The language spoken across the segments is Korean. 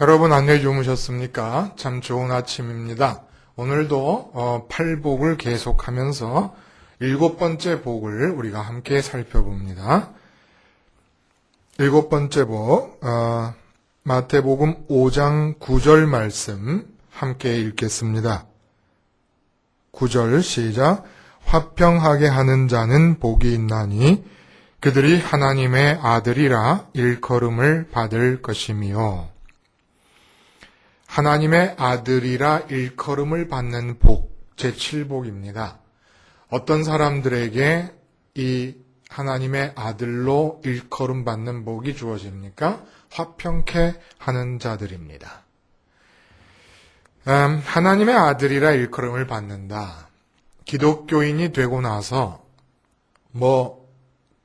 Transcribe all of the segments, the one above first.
여러분 안녕히 주무셨습니까? 참 좋은 아침입니다. 오늘도 팔복을 계속하면서 7번째 복을 우리가 함께 살펴봅니다. 7번째 복, 마태복음 5장 9절 말씀 함께 읽겠습니다. 9절 시작. 화평하게 하는 자는 복이 있나니 그들이 하나님의 아들이라 일컬음을 받을 것이며. 하나님의 아들이라 일컬음을 받는 복, 제7복입니다. 어떤 사람들에게 이 하나님의 아들로 일컬음 받는 복이 주어집니까? 화평케 하는 자들입니다. 하나님의 아들이라 일컬음을 받는다. 기독교인이 되고 나서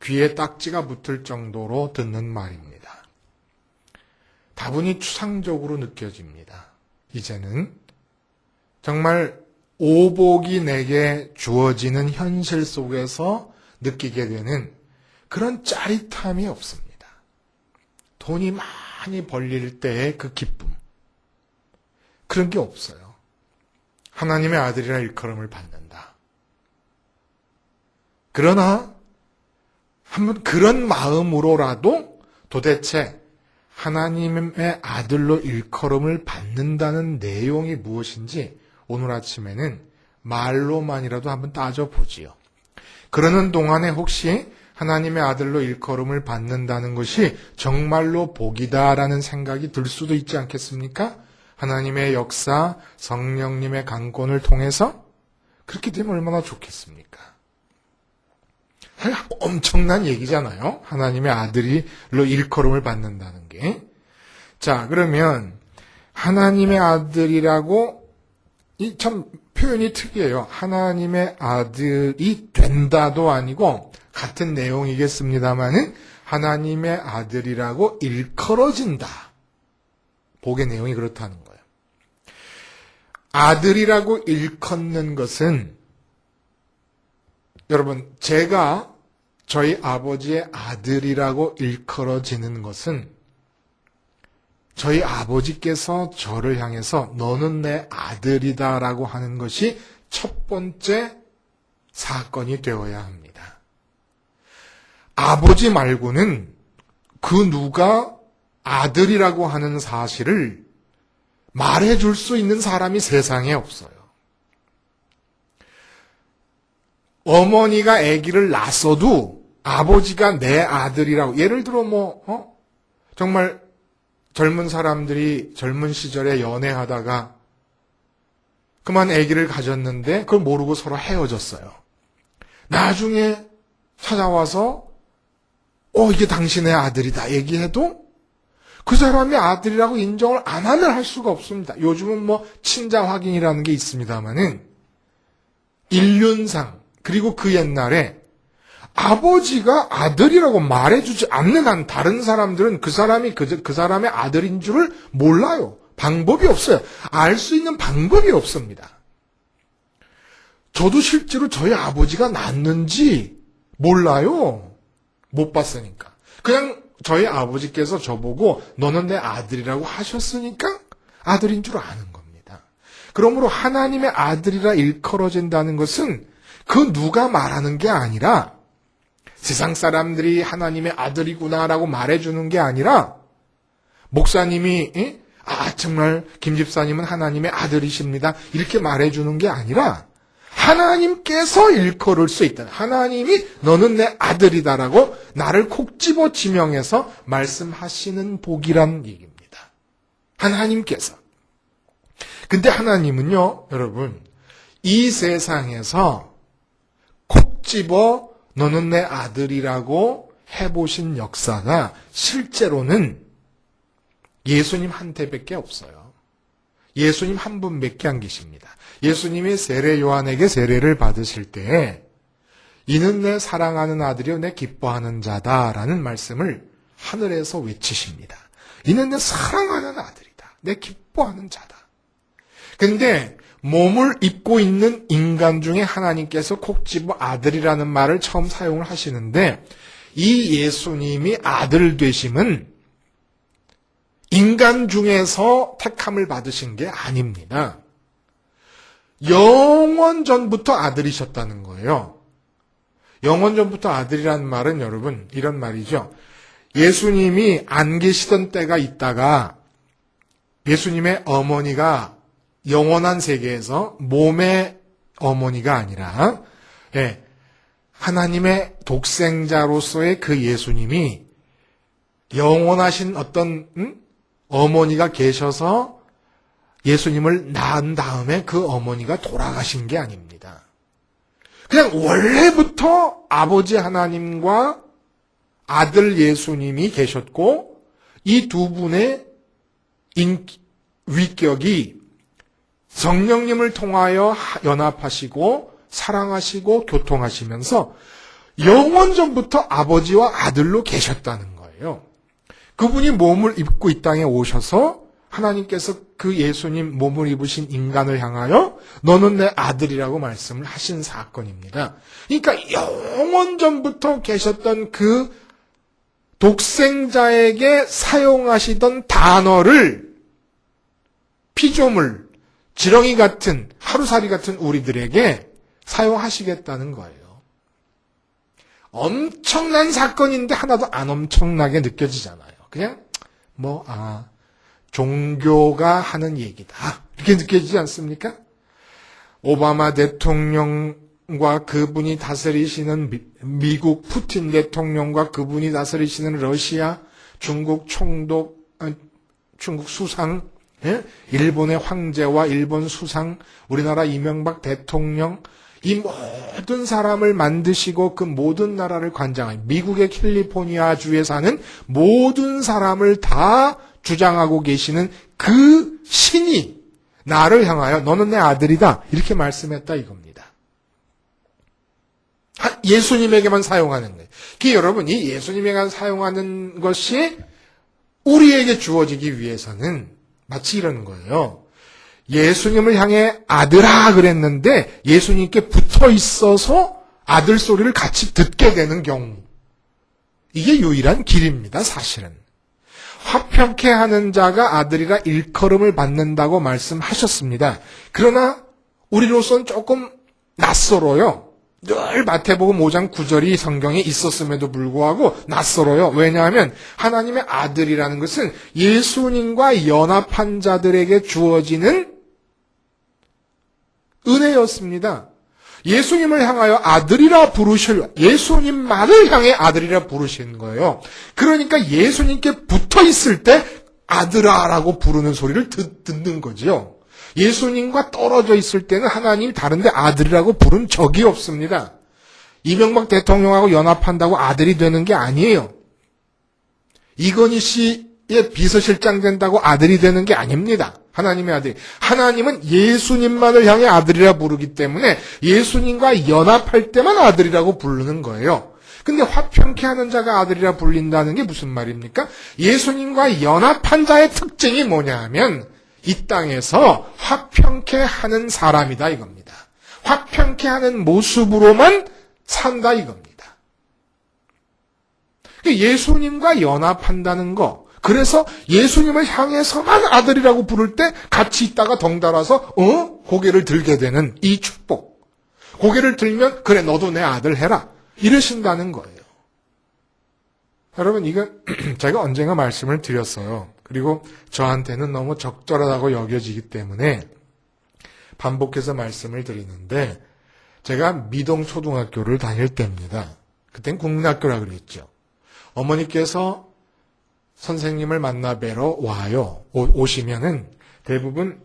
귀에 딱지가 붙을 정도로 듣는 말입니다. 다분히 추상적으로 느껴집니다. 이제는 정말 오복이 내게 주어지는 현실 속에서 느끼게 되는 그런 짜릿함이 없습니다. 돈이 많이 벌릴 때의 그 기쁨, 그런 게 없어요. 하나님의 아들이라 일컬음을 받는다. 그러나 한번 그런 마음으로라도 도대체 하나님의 아들로 일컬음을 받는다는 내용이 무엇인지 오늘 아침에는 말로만이라도 한번 따져보지요. 그러는 동안에 혹시 하나님의 아들로 일컬음을 받는다는 것이 정말로 복이다라는 생각이 들 수도 있지 않겠습니까? 하나님의 역사, 성령님의 강권을 통해서 그렇게 되면 얼마나 좋겠습니까? 엄청난 얘기잖아요. 하나님의 아들로 일컬음을 받는다는 게. 자, 그러면 하나님의 아들이라고 이 참 표현이 특이해요. 하나님의 아들이 된다도 아니고 같은 내용이겠습니다만은 하나님의 아들이라고 일컬어진다. 복의 내용이 그렇다는 거예요. 아들이라고 일컫는 것은 여러분, 제가 저희 아버지의 아들이라고 일컬어지는 것은 저희 아버지께서 저를 향해서 너는 내 아들이다라고 하는 것이 첫 번째 사건이 되어야 합니다. 아버지 말고는 그 누가 아들이라고 하는 사실을 말해줄 수 있는 사람이 세상에 없어요. 어머니가 아기를 낳았어도 아버지가 내 아들이라고, 예를 들어 정말 젊은 사람들이 젊은 시절에 연애하다가 그만 아기를 가졌는데 그걸 모르고 서로 헤어졌어요. 나중에 찾아와서 이게 당신의 아들이다 얘기해도 그 사람이 아들이라고 인정을 안 하면 할 수가 없습니다. 요즘은 친자 확인이라는 게 있습니다만은 인륜상 그리고 그 옛날에 아버지가 아들이라고 말해주지 않는 한 다른 사람들은 그 사람이 그 사람의 아들인 줄을 몰라요. 방법이 없어요. 알 수 있는 방법이 없습니다. 저도 실제로 저희 아버지가 낳았는지 몰라요. 못 봤으니까. 그냥 저희 아버지께서 저보고 너는 내 아들이라고 하셨으니까 아들인 줄 아는 겁니다. 그러므로 하나님의 아들이라 일컬어진다는 것은 그 누가 말하는 게 아니라 세상 사람들이 하나님의 아들이구나라고 말해주는 게 아니라 목사님이 정말 김 집사님은 하나님의 아들이십니다 이렇게 말해주는 게 아니라 하나님께서 일컬을 수 있다. 하나님이 너는 내 아들이다라고 나를 콕 집어 지명해서 말씀하시는 복이란 얘기입니다. 하나님께서. 근데 하나님은요, 여러분, 이 세상에서 콕 집어 너는 내 아들이라고 해보신 역사가 실제로는 예수님 한테밖에 없어요. 예수님 한 분밖에 안 계십니다. 예수님이 세례 요한에게 세례를 받으실 때 이는 내 사랑하는 아들이요 내 기뻐하는 자다라는 말씀을 하늘에서 외치십니다. 이는 내 사랑하는 아들이다. 내 기뻐하는 자다. 근데 몸을 입고 있는 인간 중에 하나님께서 콕 집어 아들이라는 말을 처음 사용을 하시는데 이 예수님이 아들 되심은 인간 중에서 택함을 받으신 게 아닙니다. 영원 전부터 아들이셨다는 거예요. 영원 전부터 아들이라는 말은 여러분 이런 말이죠. 예수님이 안 계시던 때가 있다가 예수님의 어머니가 영원한 세계에서 몸의 어머니가 아니라 하나님의 독생자로서의 그 예수님이 영원하신 어떤 어머니가 계셔서 예수님을 낳은 다음에 그 어머니가 돌아가신 게 아닙니다. 그냥 원래부터 아버지 하나님과 아들 예수님이 계셨고 이 두 분의 위격이 성령님을 통하여 연합하시고 사랑하시고 교통하시면서 영원 전부터 아버지와 아들로 계셨다는 거예요. 그분이 몸을 입고 이 땅에 오셔서 하나님께서 그 예수님 몸을 입으신 인간을 향하여 너는 내 아들이라고 말씀을 하신 사건입니다. 그러니까 영원 전부터 계셨던 그 독생자에게 사용하시던 단어를 피조물, 지렁이 같은 하루살이 같은 우리들에게 사용하시겠다는 거예요. 엄청난 사건인데 하나도 안 엄청나게 느껴지잖아요. 그냥 종교가 하는 얘기다. 이렇게 느껴지지 않습니까? 오바마 대통령과 그분이 다스리시는 미국 푸틴 대통령과 그분이 다스리시는 러시아, 중국 총독, 중국 수상, 일본의 황제와 일본 수상, 우리나라 이명박 대통령, 이 모든 사람을 만드시고 그 모든 나라를 관장한 미국의 캘리포니아주에 사는 모든 사람을 다 주장하고 계시는 그 신이 나를 향하여 너는 내 아들이다 이렇게 말씀했다 이겁니다. 예수님에게만 사용하는 거예요. 여러분 이 예수님에게만 사용하는 것이 우리에게 주어지기 위해서는 마치 이런 거예요. 예수님을 향해 아들아 그랬는데 예수님께 붙어 있어서 아들 소리를 같이 듣게 되는 경우. 이게 유일한 길입니다, 사실은. 화평케 하는 자가 아들이라 일컬음을 받는다고 말씀하셨습니다. 그러나 우리로서는 조금 낯설어요. 늘 마태복음 5장 9절이 성경에 있었음에도 불구하고 낯설어요. 왜냐하면 하나님의 아들이라는 것은 예수님과 연합한 자들에게 주어지는 은혜였습니다. 예수님을 향하여 아들이라 부르실, 예수님만을 향해 아들이라 부르신 거예요. 그러니까 예수님께 붙어 있을 때 아들아라고 부르는 소리를 듣는 거죠. 예수님과 떨어져 있을 때는 하나님 다른데 아들이라고 부른 적이 없습니다. 이명박 대통령하고 연합한다고 아들이 되는 게 아니에요. 이건희 씨의 비서실장 된다고 아들이 되는 게 아닙니다. 하나님의 아들. 하나님은 예수님만을 향해 아들이라 부르기 때문에 예수님과 연합할 때만 아들이라고 부르는 거예요. 근데 화평케 하는 자가 아들이라 불린다는 게 무슨 말입니까? 예수님과 연합한 자의 특징이 뭐냐 하면 이 땅에서 화평케 하는 사람이다 이겁니다. 화평케 하는 모습으로만 산다 이겁니다. 예수님과 연합한다는 거, 그래서 예수님을 향해서만 아들이라고 부를 때 같이 있다가 덩달아서 고개를 들게 되는 이 축복. 고개를 들면 그래 너도 내 아들 해라 이러신다는 거예요. 여러분 이거 제가 언젠가 말씀을 드렸어요. 그리고 저한테는 너무 적절하다고 여겨지기 때문에 반복해서 말씀을 드리는데 제가 미동초등학교를 다닐 때입니다. 그땐 국민학교라 그랬죠. 어머니께서 선생님을 만나 뵈러 와요. 오시면은 대부분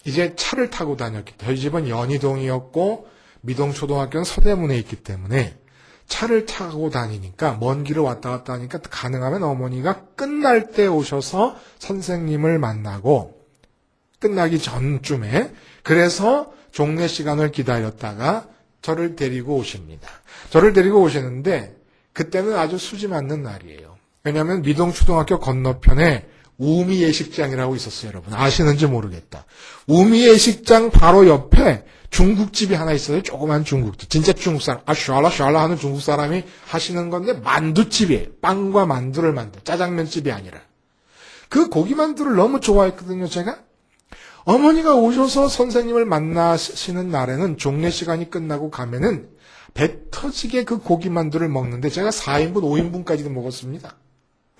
이제 차를 타고 다녔기 때문에 저희 집은 연희동이었고 미동초등학교는 서대문에 있기 때문에 차를 타고 다니니까 먼 길을 왔다 갔다 하니까 가능하면 어머니가 끝날 때 오셔서 선생님을 만나고 끝나기 전쯤에 그래서 종례 시간을 기다렸다가 저를 데리고 오십니다. 저를 데리고 오시는데 그때는 아주 수지 맞는 날이에요. 왜냐하면 미동초등학교 건너편에 우미 예식장이라고 있었어요. 여러분 아시는지 모르겠다. 우미 예식장 바로 옆에 중국집이 하나 있어요. 조그만 중국집. 진짜 중국 사람. 샤라 하는 중국 사람이 하시는 건데 만두집이에요. 빵과 만두를 만든 짜장면집이 아니라. 그 고기만두를 너무 좋아했거든요, 제가. 어머니가 오셔서 선생님을 만나시는 날에는 종례 시간이 끝나고 가면은 배 터지게 그 고기만두를 먹는데 제가 4인분, 5인분까지도 먹었습니다.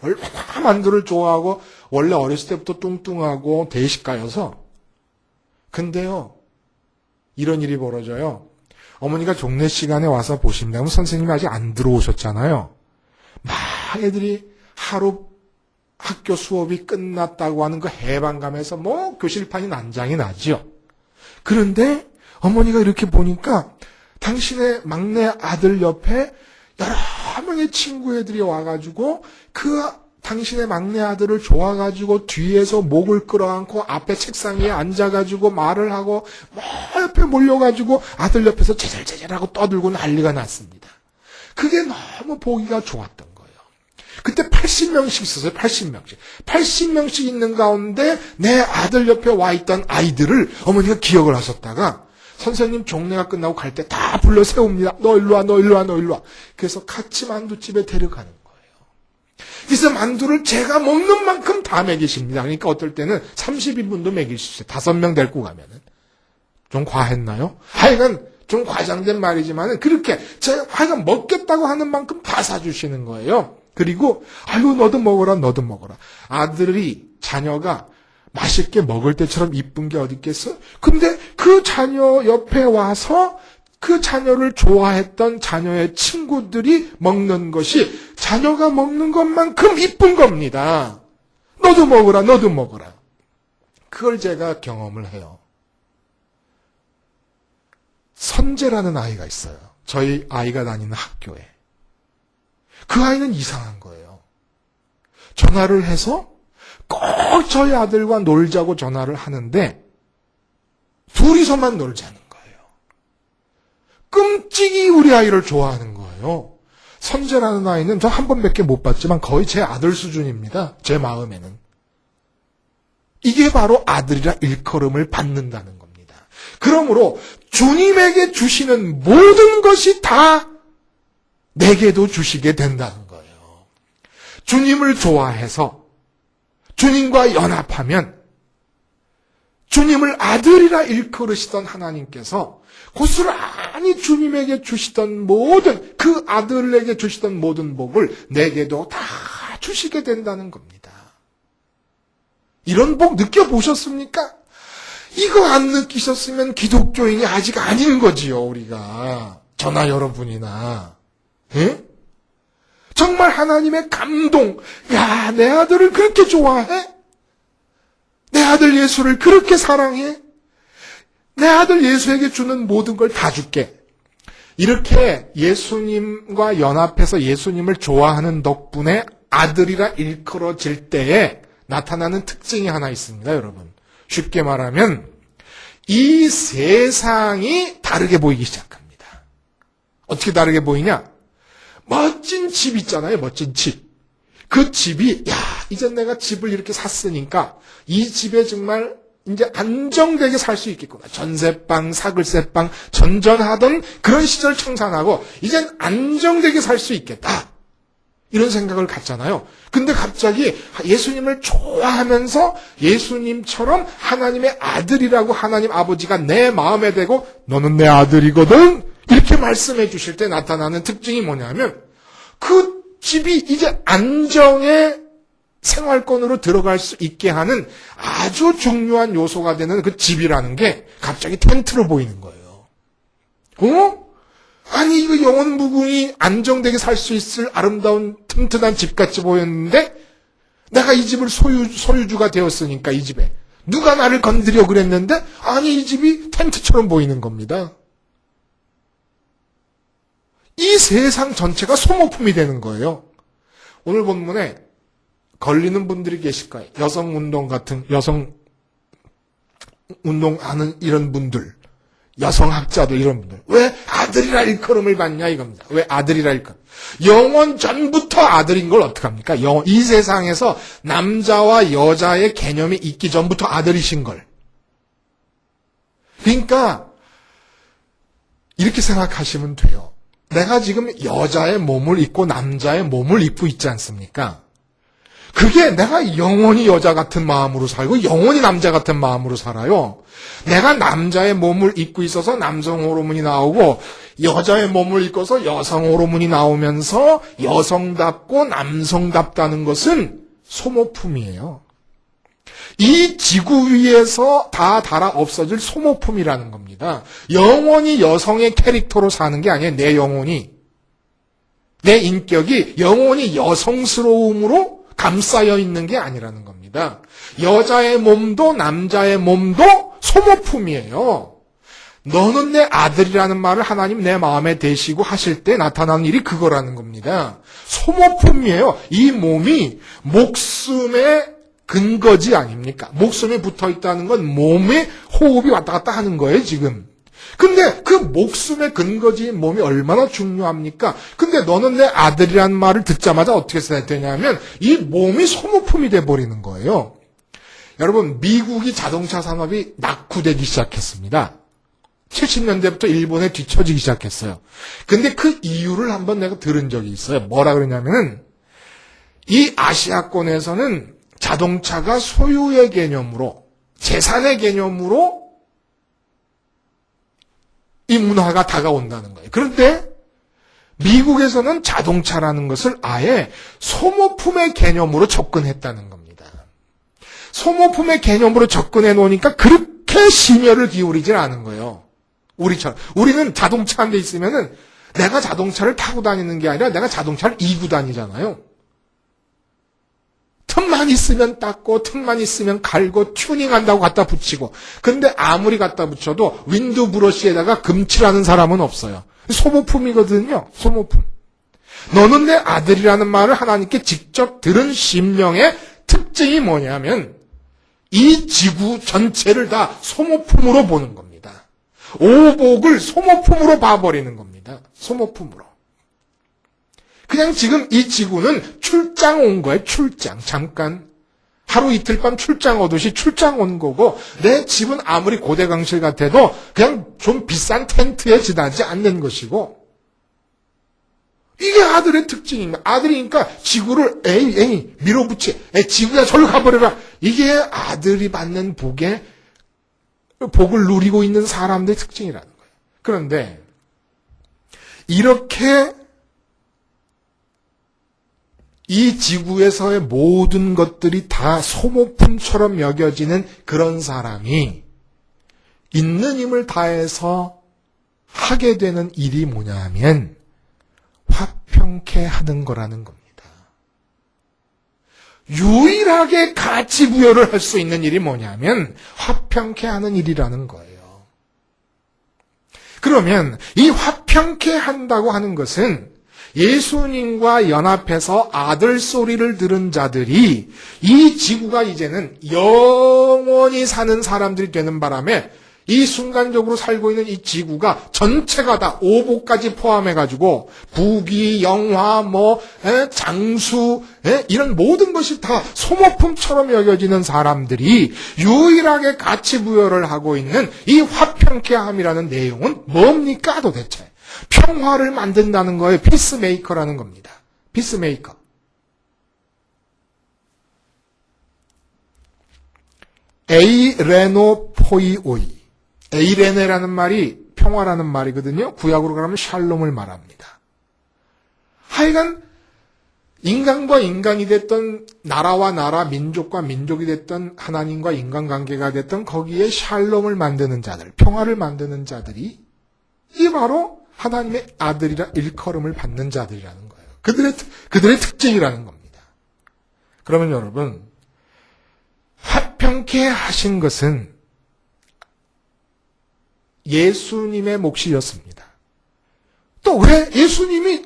얼마나 만두를 좋아하고 원래 어렸을 때부터 뚱뚱하고 대식가여서. 근데요, 이런 일이 벌어져요. 어머니가 종례 시간에 와서 보신다면 선생님이 아직 안 들어오셨잖아요. 막 애들이 하루 학교 수업이 끝났다고 하는 그 해방감에서 뭐 교실판이 난장이 나죠. 그런데 어머니가 이렇게 보니까 당신의 막내 아들 옆에 여러 명의 친구 애들이 와가지고 그 당신의 막내 아들을 좋아가지고 뒤에서 목을 끌어안고 앞에 책상 위에 앉아가지고 말을 하고 뭐 옆에 몰려가지고 아들 옆에서 제잘제잘하고 떠들고 난리가 났습니다. 그게 너무 보기가 좋았던 거예요. 그때 80명씩 있었어요. 80명씩. 80명씩 있는 가운데 내 아들 옆에 와 있던 아이들을 어머니가 기억을 하셨다가 선생님 종례가 끝나고 갈 때 다 불러 세웁니다. 너 일로 와, 너 일로 와, 너 일로 와. 그래서 같이 만두집에 데려가는 거예요. 그래서 만두를 제가 먹는 만큼 다 먹이십니다. 그러니까 어떨 때는 30인분도 먹일 수 있어요. 5명 데리고 가면은. 좀 과했나요? 하여간 좀 과장된 말이지만은 그렇게 제가 하여간 먹겠다고 하는 만큼 다 사주시는 거예요. 그리고 아유 너도 먹어라, 너도 먹어라. 아들이 자녀가 맛있게 먹을 때처럼 이쁜 게 어디 있겠어? 근데 그 자녀 옆에 와서 그 자녀를 좋아했던 자녀의 친구들이 먹는 것이 자녀가 먹는 것만큼 이쁜 겁니다. 너도 먹어라, 너도 먹어라. 그걸 제가 경험을 해요. 선재라는 아이가 있어요. 저희 아이가 다니는 학교에. 그 아이는 이상한 거예요. 전화를 해서 꼭 저희 아들과 놀자고 전화를 하는데 둘이서만 놀자는 거예요. 끔찍이 우리 아이를 좋아하는 거예요. 선재라는 아이는 저 한 번밖에 못 봤지만 거의 제 아들 수준입니다. 제 마음에는. 이게 바로 아들이라 일컬음을 받는다는 겁니다. 그러므로 주님에게 주시는 모든 것이 다 내게도 주시게 된다는 거예요. 주님을 좋아해서 주님과 연합하면 주님을 아들이라 일컬으시던 하나님께서 고스란히 주님에게 주시던 모든 그 아들에게 주시던 모든 복을 내게도 다 주시게 된다는 겁니다. 이런 복 느껴보셨습니까? 이거 안 느끼셨으면 기독교인이 아직 아닌 거지요, 우리가. 저나 여러분이나. 예? 정말 하나님의 감동. 야, 내 아들을 그렇게 좋아해? 내 아들 예수를 그렇게 사랑해? 내 아들 예수에게 주는 모든 걸 다 줄게. 이렇게 예수님과 연합해서 예수님을 좋아하는 덕분에 아들이라 일컬어질 때에 나타나는 특징이 하나 있습니다, 여러분. 쉽게 말하면 이 세상이 다르게 보이기 시작합니다. 어떻게 다르게 보이냐? 멋진 집 있잖아요, 멋진 집. 그 집이, 야, 이제 내가 집을 이렇게 샀으니까 이 집에 정말 이제 안정되게 살 수 있겠구나. 전세방, 사글세방, 전전하던 그런 시절 청산하고 이젠 안정되게 살 수 있겠다. 이런 생각을 갖잖아요. 근데 갑자기 예수님을 좋아하면서 예수님처럼 하나님의 아들이라고 하나님 아버지가 내 마음에 대고 너는 내 아들이거든. 이렇게 말씀해 주실 때 나타나는 특징이 뭐냐면 그 집이 이제 안정의 생활권으로 들어갈 수 있게 하는 아주 중요한 요소가 되는 그 집이라는 게 갑자기 텐트로 보이는 거예요. 어? 아니 이거 영원 무궁히 안정되게 살 수 있을 아름다운 튼튼한 집같이 보였는데 내가 이 집을 소유주가 되었으니까 이 집에 누가 나를 건드려 그랬는데 아니 이 집이 텐트처럼 보이는 겁니다. 이 세상 전체가 소모품이 되는 거예요. 오늘 본문에 걸리는 분들이 계실 거예요. 여성운동 같은 여성 운동하는 이런 분들, 여성학자들 이런 분들. 왜 아들이라 일컬음을 받냐 이겁니다. 왜 아들이라 일컬음. 영원 전부터 아들인 걸 어떡합니까? 이 세상에서 남자와 여자의 개념이 있기 전부터 아들이신 걸. 그러니까 이렇게 생각하시면 돼요. 내가 지금 여자의 몸을 입고 남자의 몸을 입고 있지 않습니까? 그게 내가 영원히 여자 같은 마음으로 살고 영원히 남자 같은 마음으로 살아요. 내가 남자의 몸을 입고 있어서 남성 호르몬이 나오고 여자의 몸을 입고서 여성 호르몬이 나오면서 여성답고 남성답다는 것은 소모품이에요. 이 지구 위에서 다 달아 없어질 소모품이라는 겁니다. 영원히 여성의 캐릭터로 사는 게 아니에요. 내 영혼이. 내 인격이 영원히 여성스러움으로 감싸여 있는 게 아니라는 겁니다. 여자의 몸도 남자의 몸도 소모품이에요. 너는 내 아들이라는 말을 하나님 내 마음에 대시고 하실 때 나타나는 일이 그거라는 겁니다. 소모품이에요. 이 몸이 목숨의 근거지 아닙니까? 목숨에 붙어 있다는 건 몸에 호흡이 왔다 갔다 하는 거예요, 지금. 근데 그 목숨의 근거지인 몸이 얼마나 중요합니까? 근데 너는 내 아들이라는 말을 듣자마자 어떻게 써야 되냐면 이 몸이 소모품이 돼버리는 거예요. 여러분, 미국이 자동차 산업이 낙후되기 시작했습니다. 70년대부터 일본에 뒤처지기 시작했어요. 근데 그 이유를 한번 내가 들은 적이 있어요. 뭐라 그러냐면은 이 아시아권에서는 자동차가 소유의 개념으로, 재산의 개념으로 이 문화가 다가온다는 거예요. 그런데 미국에서는 자동차라는 것을 아예 소모품의 개념으로 접근했다는 겁니다. 소모품의 개념으로 접근해 놓으니까 그렇게 심혈을 기울이질 않은 거예요. 우리처럼. 우리는 자동차 한 대 있으면은 내가 자동차를 타고 다니는 게 아니라 내가 자동차를 이고 다니잖아요. 틈만 있으면 닦고 틈만 있으면 갈고 튜닝한다고 갖다 붙이고. 근데 아무리 갖다 붙여도 윈드 브러쉬에다가 금칠하는 사람은 없어요. 소모품이거든요. 소모품. 너는 내 아들이라는 말을 하나님께 직접 들은 심령의 특징이 뭐냐면 이 지구 전체를 다 소모품으로 보는 겁니다. 오복을 소모품으로 봐버리는 겁니다. 소모품으로. 그냥 지금 이 지구는 출장 온 거예요. 출장. 잠깐. 하루 이틀 밤 출장 오듯이 출장 온 거고 내 집은 아무리 고대강실 같아도 그냥 좀 비싼 텐트에 지나지 않는 것이고 이게 아들의 특징입니다. 아들이니까 지구를 에이 밀어붙이. 지구야 저리 가버려라. 이게 아들이 받는 복을 누리고 있는 사람들의 특징이라는 거예요. 그런데 이렇게 이 지구에서의 모든 것들이 다 소모품처럼 여겨지는 그런 사람이 있는 힘을 다해서 하게 되는 일이 뭐냐면 화평케 하는 거라는 겁니다. 유일하게 가치 부여를 할 수 있는 일이 뭐냐면 화평케 하는 일이라는 거예요. 그러면 이 화평케 한다고 하는 것은 예수님과 연합해서 아들 소리를 들은 자들이 이 지구가 이제는 영원히 사는 사람들이 되는 바람에 이 순간적으로 살고 있는 이 지구가 전체가 다 오복까지 포함해가지고 부귀, 영화, 장수 이런 모든 것이 다 소모품처럼 여겨지는 사람들이 유일하게 가치 부여를 하고 있는 이 화평케 함이라는 내용은 뭡니까 도대체? 평화를 만든다는 거예요. 피스메이커라는 겁니다. 피스메이커. 에이레노포이오이. 에이레네라는 말이 평화라는 말이거든요. 구약으로 가면 샬롬을 말합니다. 하여간 인간과 인간이 됐던 나라와 나라, 민족과 민족이 됐던 하나님과 인간관계가 됐던 거기에 샬롬을 만드는 자들, 평화를 만드는 자들이 이 바로 하나님의 아들이라 일컬음을 받는 자들이라는 거예요. 그들의 특징이라는 겁니다. 그러면 여러분, 화평케 하신 것은 예수님의 몫이었습니다. 또 왜 예수님이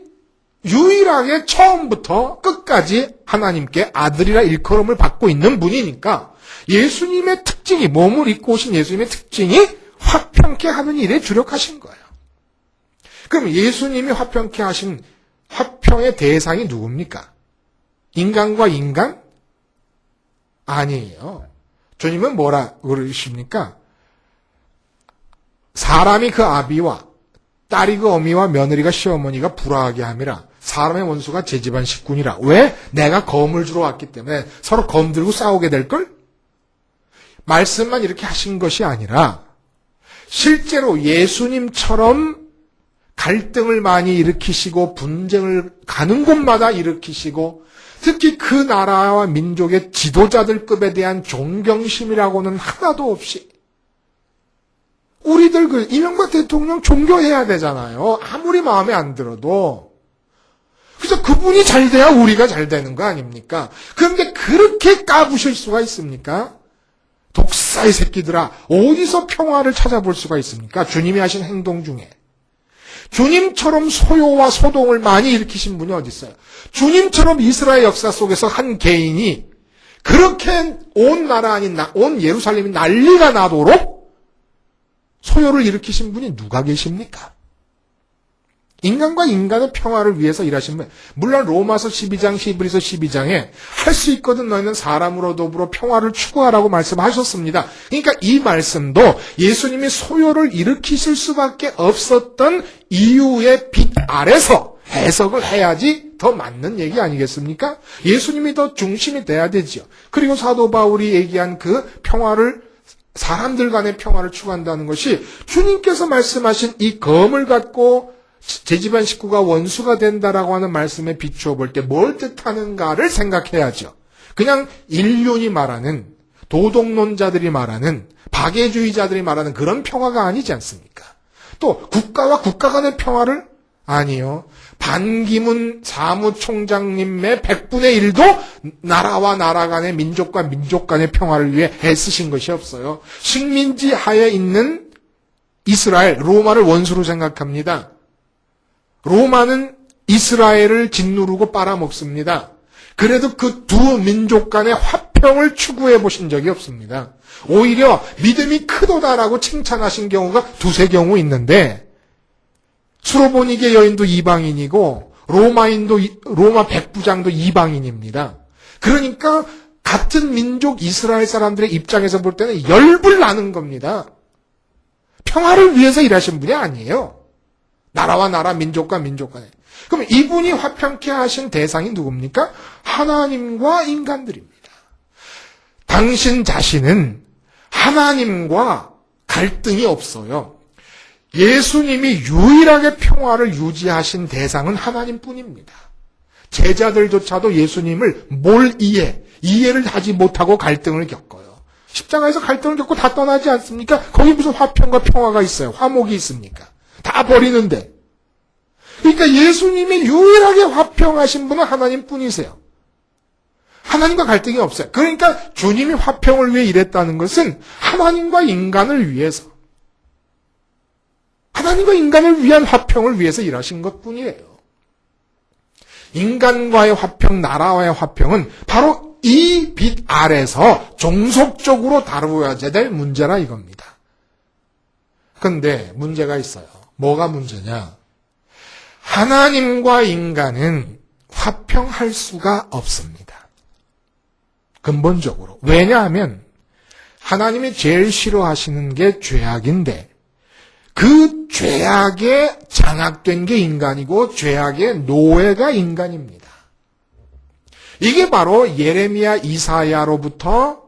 유일하게 처음부터 끝까지 하나님께 아들이라 일컬음을 받고 있는 분이니까 예수님의 특징이, 몸을 입고 오신 예수님의 특징이 화평케 하는 일에 주력하신 거예요. 그럼 예수님이 화평케 하신 화평의 대상이 누굽니까? 인간과 인간? 아니에요. 주님은 뭐라 그러십니까? 사람이 그 아비와 딸이 그 어미와 며느리가 시어머니가 불화하게 함이라 사람의 원수가 제 집안 식구니라. 왜? 내가 검을 주러 왔기 때문에 서로 검 들고 싸우게 될걸? 말씀만 이렇게 하신 것이 아니라 실제로 예수님처럼 갈등을 많이 일으키시고 분쟁을 가는 곳마다 일으키시고 특히 그 나라와 민족의 지도자들급에 대한 존경심이라고는 하나도 없이 우리들 그 이명박 대통령 존경해야 되잖아요. 아무리 마음에 안 들어도. 그래서 그분이 잘 돼야 우리가 잘 되는 거 아닙니까? 그런데 그렇게 까부실 수가 있습니까? 독사의 새끼들아, 어디서 평화를 찾아볼 수가 있습니까? 주님이 하신 행동 중에. 주님처럼 소요와 소동을 많이 일으키신 분이 어디 있어요? 주님처럼 이스라엘 역사 속에서 한 개인이 그렇게 온 나라 아닌 온 예루살렘이 난리가 나도록 소요를 일으키신 분이 누가 계십니까? 인간과 인간의 평화를 위해서 일하신 분. 물론 로마서 12장, 히브리서 12장에 할 수 있거든 너희는 사람으로 더불어 평화를 추구하라고 말씀하셨습니다. 그러니까 이 말씀도 예수님이 소요를 일으키실 수밖에 없었던 이유의 빛 아래서 해석을 해야지 더 맞는 얘기 아니겠습니까? 예수님이 더 중심이 돼야 되지요. 그리고 사도 바울이 얘기한 그 평화를 사람들 간의 평화를 추구한다는 것이 주님께서 말씀하신 이 검을 갖고 제 집안 식구가 원수가 된다라고 하는 말씀에 비추어 볼 때 뭘 뜻하는가를 생각해야죠. 그냥 인륜이 말하는 도덕론자들이 말하는 박애주의자들이 말하는 그런 평화가 아니지 않습니까? 또 국가와 국가 간의 평화를 아니요. 반기문 사무총장님의 100분의 1도 나라와 나라 간의 민족과 민족 간의 평화를 위해 애쓰신 것이 없어요. 식민지 하에 있는 이스라엘, 로마를 원수로 생각합니다. 로마는 이스라엘을 짓누르고 빨아먹습니다. 그래도 그 두 민족 간의 화평을 추구해 보신 적이 없습니다. 오히려 믿음이 크도다라고 칭찬하신 경우가 두세 경우 있는데 수로보니게 여인도 이방인이고 로마 백부장도 이방인입니다. 그러니까 같은 민족 이스라엘 사람들의 입장에서 볼 때는 열불 나는 겁니다. 평화를 위해서 일하신 분이 아니에요. 나라와 나라, 민족과 민족 간에. 그럼 이분이 화평케 하신 대상이 누굽니까? 하나님과 인간들입니다. 당신 자신은 하나님과 갈등이 없어요. 예수님이 유일하게 평화를 유지하신 대상은 하나님뿐입니다. 제자들조차도 예수님을 이해를 하지 못하고 갈등을 겪어요. 십자가에서 갈등을 겪고 다 떠나지 않습니까? 거기 무슨 화평과 평화가 있어요? 화목이 있습니까? 다 버리는데. 그러니까 예수님이 유일하게 화평하신 분은 하나님뿐이세요. 하나님과 갈등이 없어요. 그러니까 주님이 화평을 위해 일했다는 것은 하나님과 인간을 위해서, 하나님과 인간을 위한 화평을 위해서 일하신 것뿐이에요. 인간과의 화평, 나라와의 화평은 바로 이 빛 아래서 종속적으로 다루어야 될 문제라 이겁니다. 그런데 문제가 있어요. 뭐가 문제냐? 하나님과 인간은 화평할 수가 없습니다. 근본적으로. 왜냐하면 하나님이 제일 싫어하시는 게 죄악인데 그 죄악에 장악된 게 인간이고 죄악의 노예가 인간입니다. 이게 바로 예레미야, 이사야로부터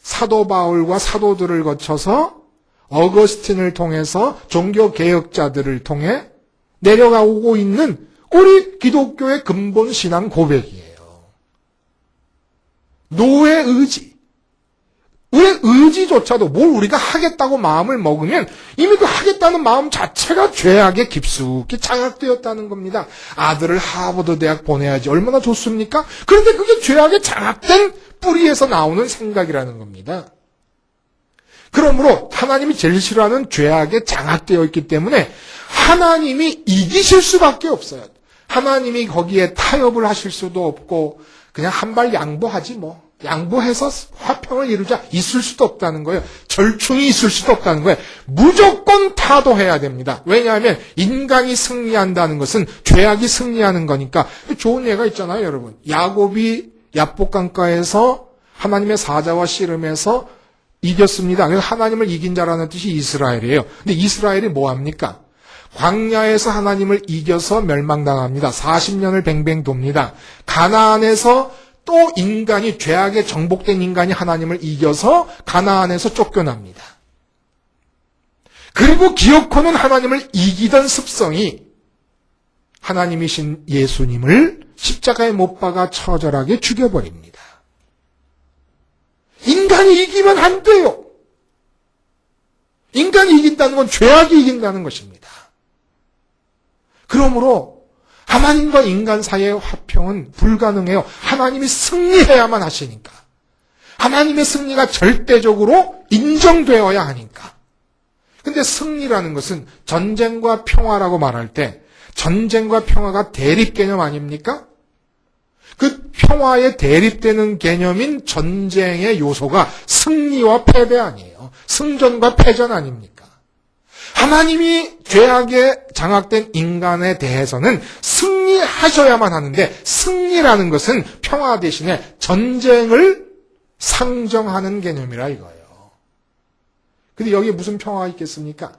사도 바울과 사도들을 거쳐서 어거스틴을 통해서 종교개혁자들을 통해 내려가고 있는 우리 기독교의 근본 신앙 고백이에요. 노예 의지. 우리의 의지조차도 뭘 우리가 하겠다고 마음을 먹으면 이미 그 하겠다는 마음 자체가 죄악에 깊숙이 장악되었다는 겁니다. 아들을 하버드 대학 보내야지 얼마나 좋습니까? 그런데 그게 죄악에 장악된 뿌리에서 나오는 생각이라는 겁니다. 그러므로 하나님이 제일 싫어하는 죄악에 장악되어 있기 때문에 하나님이 이기실 수밖에 없어요. 하나님이 거기에 타협을 하실 수도 없고 그냥 한 발 양보하지 뭐. 양보해서 화평을 이루자 있을 수도 없다는 거예요. 절충이 있을 수도 없다는 거예요. 무조건 타도해야 됩니다. 왜냐하면 인간이 승리한다는 것은 죄악이 승리하는 거니까. 좋은 예가 있잖아요, 여러분. 야곱이 야복강가에서 하나님의 사자와 씨름해서 이겼습니다. 그래서 하나님을 이긴 자라는 뜻이 이스라엘이에요. 근데 이스라엘이 뭐합니까? 광야에서 하나님을 이겨서 멸망당합니다. 40년을 뱅뱅 돕니다. 가나안에서 또 인간이, 죄악에 정복된 인간이 하나님을 이겨서 가나안에서 쫓겨납니다. 그리고 기어코는 하나님을 이기던 습성이 하나님이신 예수님을 십자가에 못 박아 처절하게 죽여버립니다. 인간이 이기면 안 돼요. 인간이 이긴다는 건 죄악이 이긴다는 것입니다. 그러므로 하나님과 인간 사이의 화평은 불가능해요. 하나님이 승리해야만 하시니까. 하나님의 승리가 절대적으로 인정되어야 하니까. 근데 승리라는 것은 전쟁과 평화라고 말할 때 전쟁과 평화가 대립 개념 아닙니까? 그 평화에 대립되는 개념인 전쟁의 요소가 승리와 패배 아니에요. 승전과 패전 아닙니까? 하나님이 죄악에 장악된 인간에 대해서는 승리하셔야만 하는데, 승리라는 것은 평화 대신에 전쟁을 상정하는 개념이라 이거예요. 근데 여기에 무슨 평화가 있겠습니까?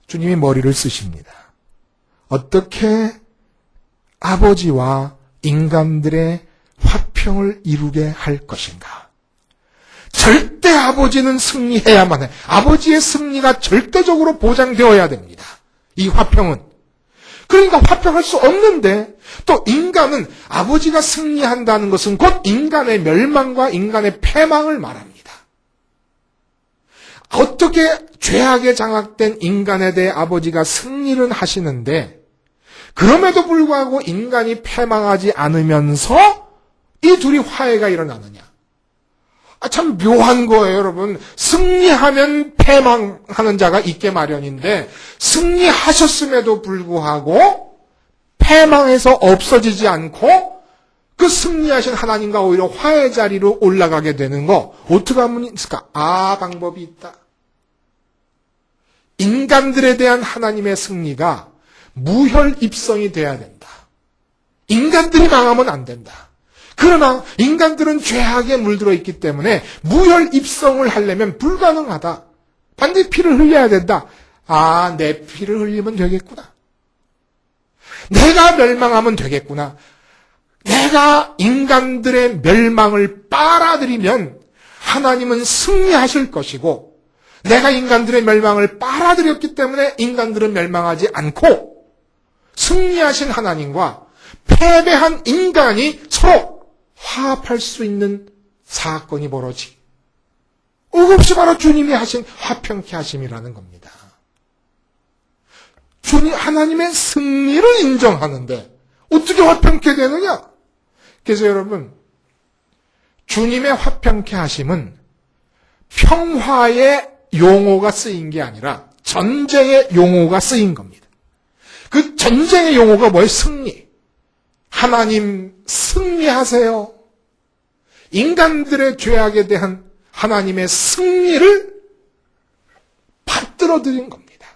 주님이 머리를 쓰십니다. 어떻게 아버지와 인간들의 화평을 이루게 할 것인가? 절대 아버지는 승리해야만 해. 아버지의 승리가 절대적으로 보장되어야 됩니다. 이 화평은. 그러니까 화평할 수 없는데, 또 인간은 아버지가 승리한다는 것은 곧 인간의 멸망과 인간의 패망을 말합니다. 어떻게 죄악에 장악된 인간에 대해 아버지가 승리를 하시는데, 그럼에도 불구하고 인간이 패망하지 않으면서 이 둘이 화해가 일어나느냐? 참 묘한 거예요, 여러분. 승리하면 패망하는 자가 있게 마련인데, 승리하셨음에도 불구하고 패망해서 없어지지 않고 그 승리하신 하나님과 오히려 화해 자리로 올라가게 되는 거, 어떻게 하면 있을까? 방법이 있다. 인간들에 대한 하나님의 승리가 무혈입성이 돼야 된다. 인간들이 망하면 안 된다. 그러나 인간들은 죄악에 물들어 있기 때문에 무혈입성을 하려면 불가능하다. 반드시 피를 흘려야 된다. 내 피를 흘리면 되겠구나. 내가 멸망하면 되겠구나. 내가 인간들의 멸망을 빨아들이면 하나님은 승리하실 것이고, 내가 인간들의 멸망을 빨아들였기 때문에 인간들은 멸망하지 않고 승리하신 하나님과 패배한 인간이 서로 화합할 수 있는 사건이 벌어지. 그것이 바로 주님이 하신 화평케 하심이라는 겁니다. 주님, 하나님의 승리를 인정하는데 어떻게 화평케 되느냐? 그래서 여러분, 주님의 화평케 하심은 평화의 용어가 쓰인 게 아니라 전쟁의 용어가 쓰인 겁니다. 그 전쟁의 용어가 뭐예요? 승리. 하나님 승리하세요. 인간들의 죄악에 대한 하나님의 승리를 받들어들인 겁니다.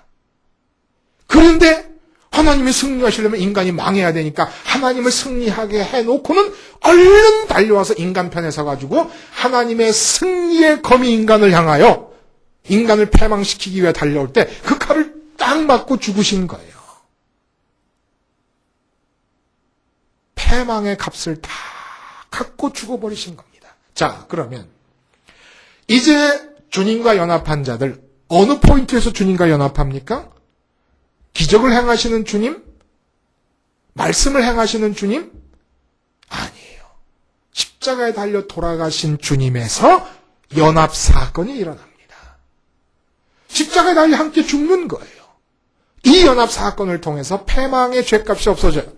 그런데 하나님이 승리하시려면 인간이 망해야 되니까 하나님을 승리하게 해놓고는 얼른 달려와서 인간 편에 서가지고 하나님의 승리의 검이 인간을 향하여 인간을 패망시키기 위해 달려올 때 그 칼을 딱 맞고 죽으신 거예요. 패망의 값을 다 갖고 죽어버리신 겁니다. 자, 그러면 이제 주님과 연합한 자들, 어느 포인트에서 주님과 연합합니까? 기적을 행하시는 주님? 말씀을 행하시는 주님? 아니에요. 십자가에 달려 돌아가신 주님에서 연합 사건이 일어납니다. 십자가에 달려 함께 죽는 거예요. 이 연합 사건을 통해서 패망의 죄값이 없어져요.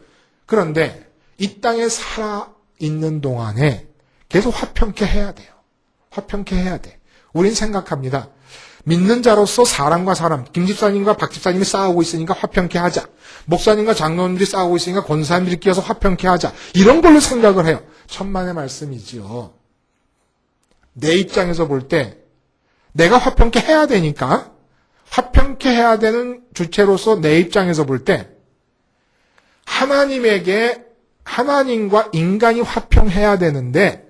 그런데 이 땅에 살아있는 동안에 계속 화평케 해야 돼요. 화평케 해야 돼. 우린 생각합니다. 믿는 자로서 사람과 사람, 김 집사님과 박 집사님이 싸우고 있으니까 화평케 하자. 목사님과 장로님들이 싸우고 있으니까 권사님들이 끼어서 화평케 하자. 이런 걸로 생각을 해요. 천만의 말씀이지요. 내 입장에서 볼 때 내가 화평케 해야 되니까, 화평케 해야 되는 주체로서 내 입장에서 볼 때 하나님과 인간이 화평해야 되는데,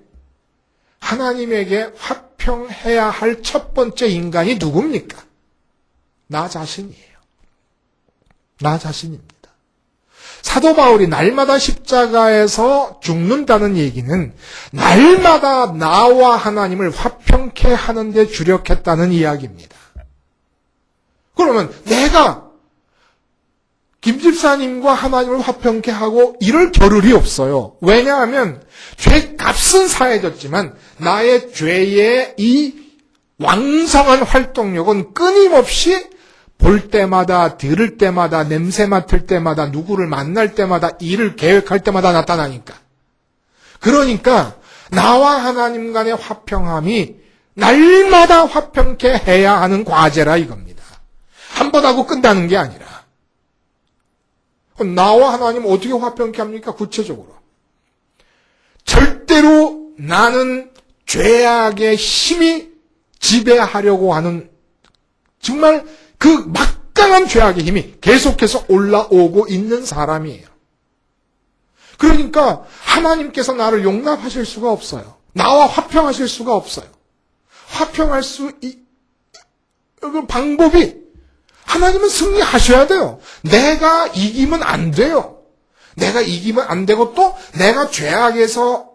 하나님에게 화평해야 할 첫 번째 인간이 누굽니까? 나 자신이에요. 나 자신입니다. 사도 바울이 날마다 십자가에서 죽는다는 얘기는 날마다 나와 하나님을 화평케 하는 데 주력했다는 이야기입니다. 그러면 내가 김 집사님과 하나님을 화평케 하고 이럴 겨를이 없어요. 왜냐하면 죄값은 사해졌지만 나의 죄의 이 왕성한 활동력은 끊임없이 볼 때마다, 들을 때마다, 냄새 맡을 때마다, 누구를 만날 때마다, 일을 계획할 때마다 나타나니까. 그러니까 나와 하나님 간의 화평함이 날마다 화평케 해야 하는 과제라 이겁니다. 한 번 하고 끝나는 게 아니라. 나와 하나님 어떻게 화평케 합니까? 구체적으로. 절대로 나는 죄악의 힘이 지배하려고 하는 정말 그 막강한 죄악의 힘이 계속해서 올라오고 있는 사람이에요. 그러니까 하나님께서 나를 용납하실 수가 없어요. 나와 화평하실 수가 없어요. 화평할 수 그 방법이 하나님은 승리하셔야 돼요. 내가 이기면 안 돼요. 내가 이기면 안 되고 또 내가 죄악에서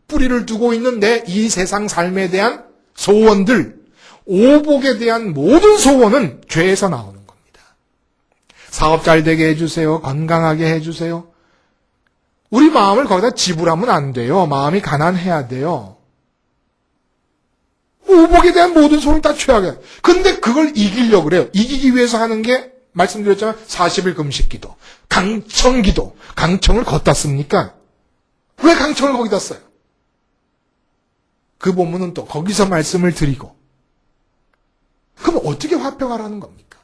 뿌리를 두고 있는 내 이 세상 삶에 대한 소원들, 오복에 대한 모든 소원은 죄에서 나오는 겁니다. 사업 잘 되게 해주세요. 건강하게 해주세요. 우리 마음을 거기다 지불하면 안 돼요. 마음이 가난해야 돼요. 오복에 대한 모든 소원은 다 죄악이에요. 근데 그걸 이기려고 그래요. 이기기 위해서 하는 게 말씀드렸잖아요. 40일 금식 기도, 강청 기도. 강청을 걷다 씁니까? 왜 강청을 거기다 써요? 그 본문은 또 거기서 말씀을 드리고 그럼 어떻게 화평하라는 겁니까?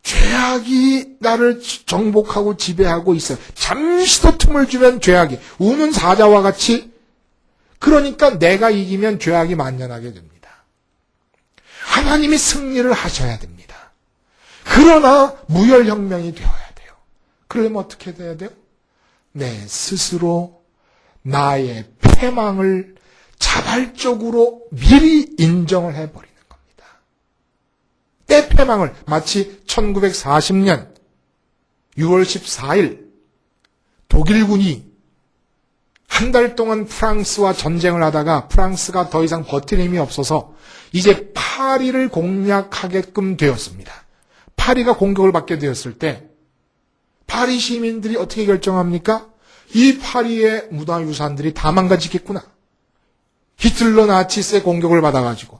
죄악이 나를 정복하고 지배하고 있어요. 잠시도 틈을 주면 죄악이 우는 사자와 같이 그러니까 내가 이기면 죄악이 만연하게 됩니다. 하나님이 승리를 하셔야 됩니다. 그러나 무혈혁명이 되어야 돼요. 그러려면 어떻게 돼야 돼요? 내 스스로 나의 패망을 자발적으로 미리 인정을 해버리는 겁니다. 내 패망을 마치 1940년 6월 14일 독일군이 한 달 동안 프랑스와 전쟁을 하다가 프랑스가 더 이상 버틸 힘이 없어서 이제 파리를 공략하게끔 되었습니다. 파리가 공격을 받게 되었을 때 파리 시민들이 어떻게 결정합니까? 이 파리의 문화유산들이 다 망가지겠구나. 히틀러 나치스의 공격을 받아가지고.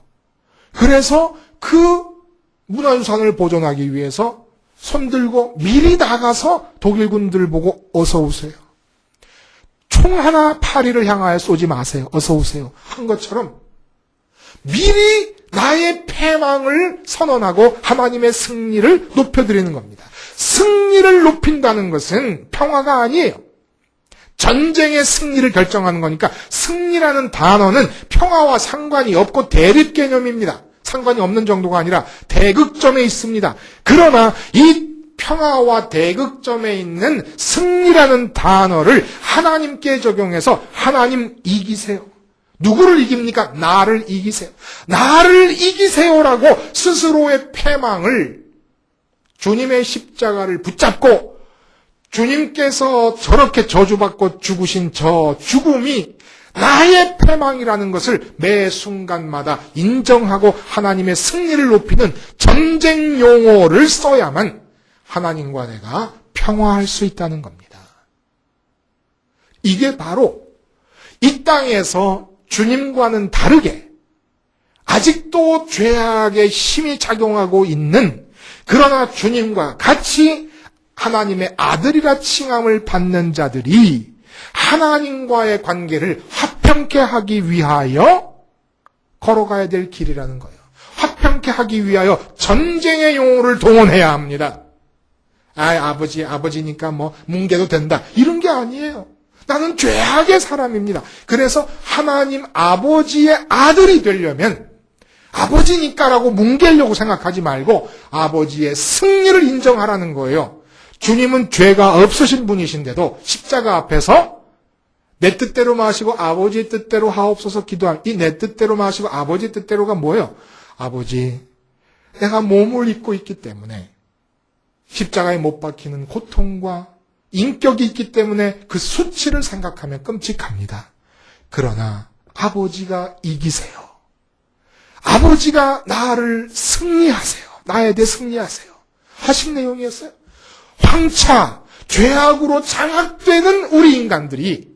그래서 그 문화유산을 보존하기 위해서 손들고 미리 나가서 독일군들 보고 어서 오세요. 총 하나 파리를 향하여 쏘지 마세요. 어서 오세요. 한 것처럼 미리 나의 패망을 선언하고 하나님의 승리를 높여드리는 겁니다. 승리를 높인다는 것은 평화가 아니에요. 전쟁의 승리를 결정하는 거니까 승리라는 단어는 평화와 상관이 없고 대립 개념입니다. 상관이 없는 정도가 아니라 대극점에 있습니다. 그러나 이 평화와 대극점에 있는 승리라는 단어를 하나님께 적용해서 하나님 이기세요. 누구를 이깁니까? 나를 이기세요. 나를 이기세요라고 스스로의 패망을 주님의 십자가를 붙잡고 주님께서 저렇게 저주받고 죽으신 저 죽음이 나의 패망이라는 것을 매 순간마다 인정하고 하나님의 승리를 높이는 전쟁 용어를 써야만 하나님과 내가 평화할 수 있다는 겁니다. 이게 바로 이 땅에서 주님과는 다르게 아직도 죄악의 힘이 작용하고 있는 그러나 주님과 같이 하나님의 아들이라 칭함을 받는 자들이 하나님과의 관계를 화평케 하기 위하여 걸어가야 될 길이라는 거예요. 화평케 하기 위하여 전쟁의 용어를 동원해야 합니다. 아버지니까 뭐 뭉개도 된다. 이런 게 아니에요. 나는 죄악의 사람입니다. 그래서 하나님 아버지의 아들이 되려면 아버지니까라고 뭉개려고 생각하지 말고 아버지의 승리를 인정하라는 거예요. 주님은 죄가 없으신 분이신데도 십자가 앞에서 내 뜻대로 마시고 아버지의 뜻대로 하옵소서 기도한 이 내 뜻대로 마시고 아버지의 뜻대로가 뭐예요? 아버지, 내가 몸을 입고 있기 때문에 십자가에 못 박히는 고통과 인격이 있기 때문에 그 수치를 생각하면 끔찍합니다. 그러나 아버지가 이기세요. 아버지가 나를 승리하세요. 나에 대해 승리하세요. 하신 내용이었어요. 황차, 죄악으로 장악되는 우리 인간들이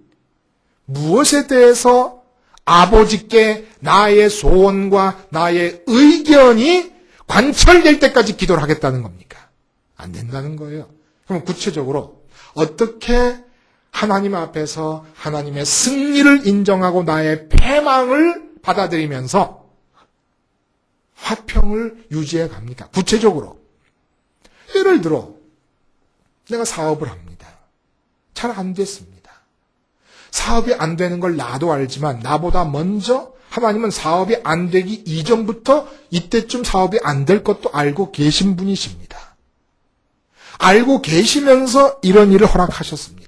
무엇에 대해서 아버지께 나의 소원과 나의 의견이 관철될 때까지 기도를 하겠다는 겁니까? 안 된다는 거예요. 그럼 구체적으로 어떻게 하나님 앞에서 하나님의 승리를 인정하고 나의 패망을 받아들이면서 화평을 유지해 갑니까? 구체적으로 예를 들어 내가 사업을 합니다. 잘 안 됐습니다. 사업이 안 되는 걸 나도 알지만 나보다 먼저 하나님은 사업이 안 되기 이전부터 이때쯤 사업이 안 될 것도 알고 계신 분이십니다. 알고 계시면서 이런 일을 허락하셨습니다.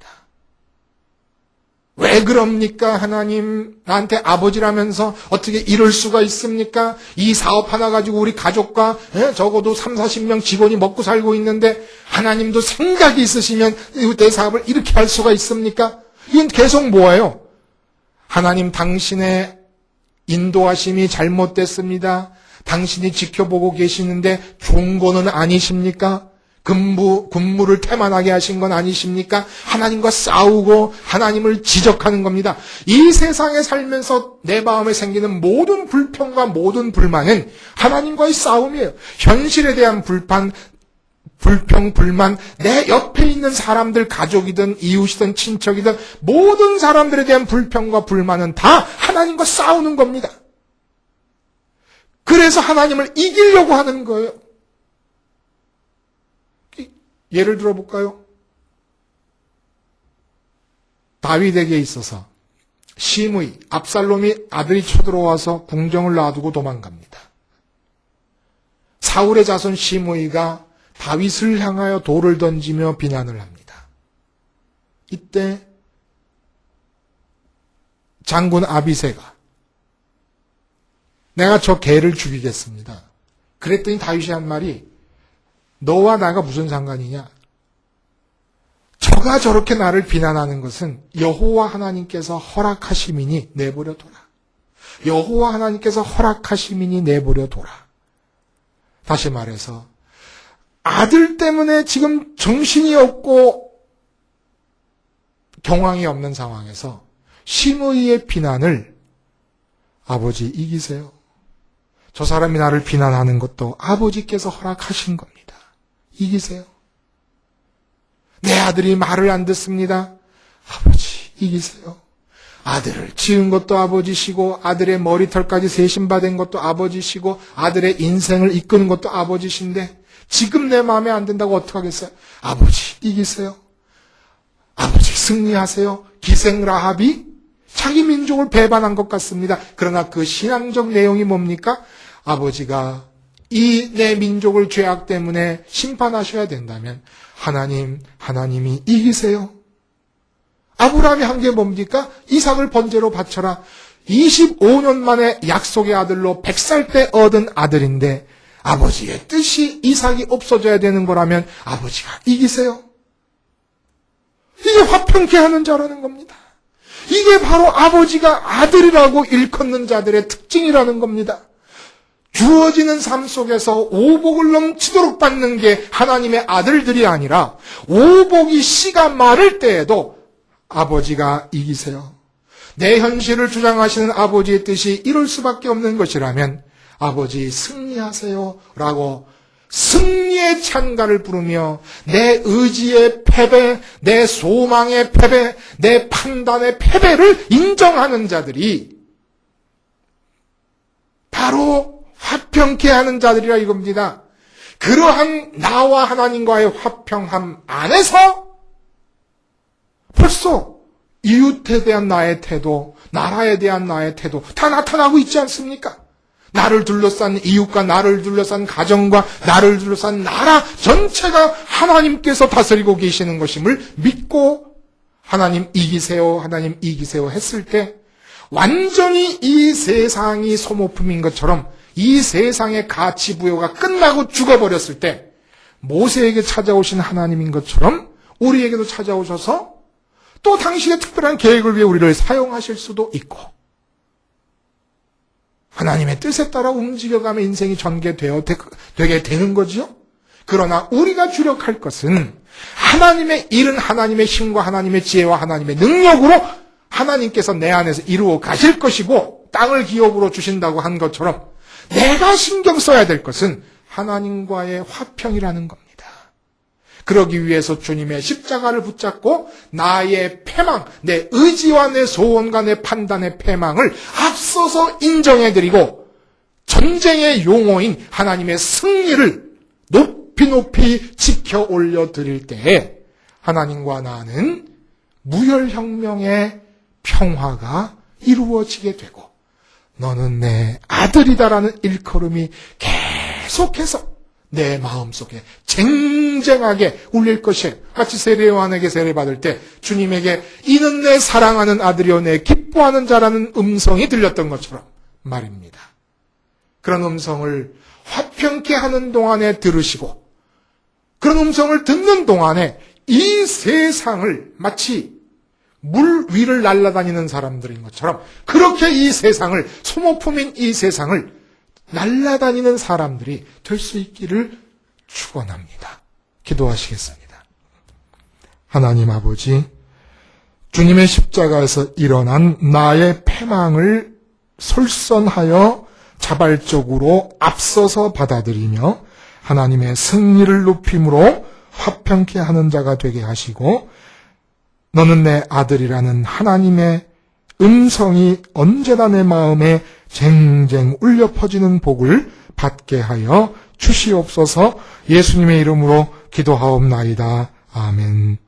왜 그럽니까? 하나님 나한테 아버지라면서 어떻게 이럴 수가 있습니까? 이 사업 하나 가지고 우리 가족과 적어도 30-40명 직원이 먹고 살고 있는데 하나님도 생각이 있으시면 내 사업을 이렇게 할 수가 있습니까? 이건 계속 뭐예요? 하나님 당신의 인도하심이 잘못됐습니다. 당신이 지켜보고 계시는데 좋은 거는 아니십니까? 근무를 태만하게 하신 건 아니십니까? 하나님과 싸우고 하나님을 지적하는 겁니다. 이 세상에 살면서 내 마음에 생기는 모든 불평과 모든 불만은 하나님과의 싸움이에요. 현실에 대한 불평, 불만, 내 옆에 있는 사람들, 가족이든 이웃이든 친척이든 모든 사람들에 대한 불평과 불만은 다 하나님과 싸우는 겁니다. 그래서 하나님을 이기려고 하는 거예요. 예를 들어볼까요? 다윗에게 있어서 시므이, 압살롬이 아들이 쳐들어와서 궁정을 놔두고 도망갑니다. 사울의 자손 시므이가 다윗을 향하여 돌을 던지며 비난을 합니다. 이때 장군 아비새가 내가 저 개를 죽이겠습니다. 그랬더니 다윗이 한 말이 너와 나가 무슨 상관이냐? 저가 저렇게 나를 비난하는 것은 여호와 하나님께서 허락하심이니 내버려 둬라. 여호와 하나님께서 허락하심이니 내버려 둬라. 다시 말해서 아들 때문에 지금 정신이 없고 경황이 없는 상황에서 시므이의 비난을 아버지 이기세요. 저 사람이 나를 비난하는 것도 아버지께서 허락하신 겁니다. 이기세요. 내 아들이 말을 안 듣습니다. 아버지 이기세요. 아들을 지은 것도 아버지시고 아들의 머리털까지 세심받은 것도 아버지시고 아들의 인생을 이끄는 것도 아버지신데 지금 내 마음에 안 든다고 어떡하겠어요? 아버지 이기세요. 아버지 승리하세요. 기생 라합이 자기 민족을 배반한 것 같습니다. 그러나 그 신앙적 내용이 뭡니까? 아버지가 이 내 민족을 죄악 때문에 심판하셔야 된다면 하나님이 이기세요. 아브라함이 한 게 뭡니까? 이삭을 번제로 바쳐라. 25년 만에 약속의 아들로 100살 때 얻은 아들인데 아버지의 뜻이 이삭이 없어져야 되는 거라면 아버지가 이기세요. 이게 화평케 하는 자라는 겁니다. 이게 바로 아버지가 아들이라고 일컫는 자들의 특징이라는 겁니다. 주어지는 삶 속에서 오복을 넘치도록 받는 게 하나님의 아들들이 아니라 오복이 씨가 마를 때에도 아버지가 이기세요. 내 현실을 주장하시는 아버지의 뜻이 이럴 수밖에 없는 것이라면 아버지 승리하세요 라고 승리의 찬가를 부르며 내 의지의 패배, 내 소망의 패배, 내 판단의 패배를 인정하는 자들이 바로 화평케 하는 자들이라 이겁니다. 그러한 나와 하나님과의 화평함 안에서 벌써 이웃에 대한 나의 태도, 나라에 대한 나의 태도 다 나타나고 있지 않습니까? 나를 둘러싼 이웃과 나를 둘러싼 가정과 나를 둘러싼 나라 전체가 하나님께서 다스리고 계시는 것임을 믿고 하나님 이기세요, 하나님 이기세요 했을 때 완전히 이 세상이 소모품인 것처럼 이 세상의 가치 부여가 끝나고 죽어버렸을 때 모세에게 찾아오신 하나님인 것처럼 우리에게도 찾아오셔서 또 당신의 특별한 계획을 위해 우리를 사용하실 수도 있고, 하나님의 뜻에 따라 움직여가며 인생이 전개되게 되는 거지요. 그러나 우리가 주력할 것은 하나님의 일은 하나님의 힘과 하나님의 지혜와 하나님의 능력으로 하나님께서 내 안에서 이루어 가실 것이고, 땅을 기업으로 주신다고 한 것처럼 내가 신경 써야 될 것은 하나님과의 화평이라는 겁니다. 그러기 위해서 주님의 십자가를 붙잡고 나의 패망, 내 의지와 내 소원과 내 판단의 패망을 앞서서 인정해드리고, 전쟁의 용어인 하나님의 승리를 높이 지켜 올려드릴 때에 하나님과 나는 무혈혁명의 평화가 이루어지게 되고, 너는 내 아들이다라는 일컬음이 계속해서 내 마음속에 쟁쟁하게 울릴 것이에요. 마치 세례요한에게 세례받을 때 주님에게 이는 내 사랑하는 아들이요 내 기뻐하는 자라는 음성이 들렸던 것처럼 말입니다. 그런 음성을 화평케 하는 동안에 들으시고, 그런 음성을 듣는 동안에 이 세상을 마치 물 위를 날아다니는 사람들인 것처럼, 그렇게 이 세상을, 소모품인 이 세상을 날아다니는 사람들이 될 수 있기를 축원합니다. 기도하시겠습니다. 하나님 아버지, 주님의 십자가에서 일어난 나의 패망을 솔선하여 자발적으로 앞서서 받아들이며 하나님의 승리를 높임으로 화평케 하는 자가 되게 하시고, 너는 내 아들이라는 하나님의 음성이 언제나 내 마음에 쟁쟁 울려 퍼지는 복을 받게 하여 주시옵소서. 예수님의 이름으로 기도하옵나이다. 아멘.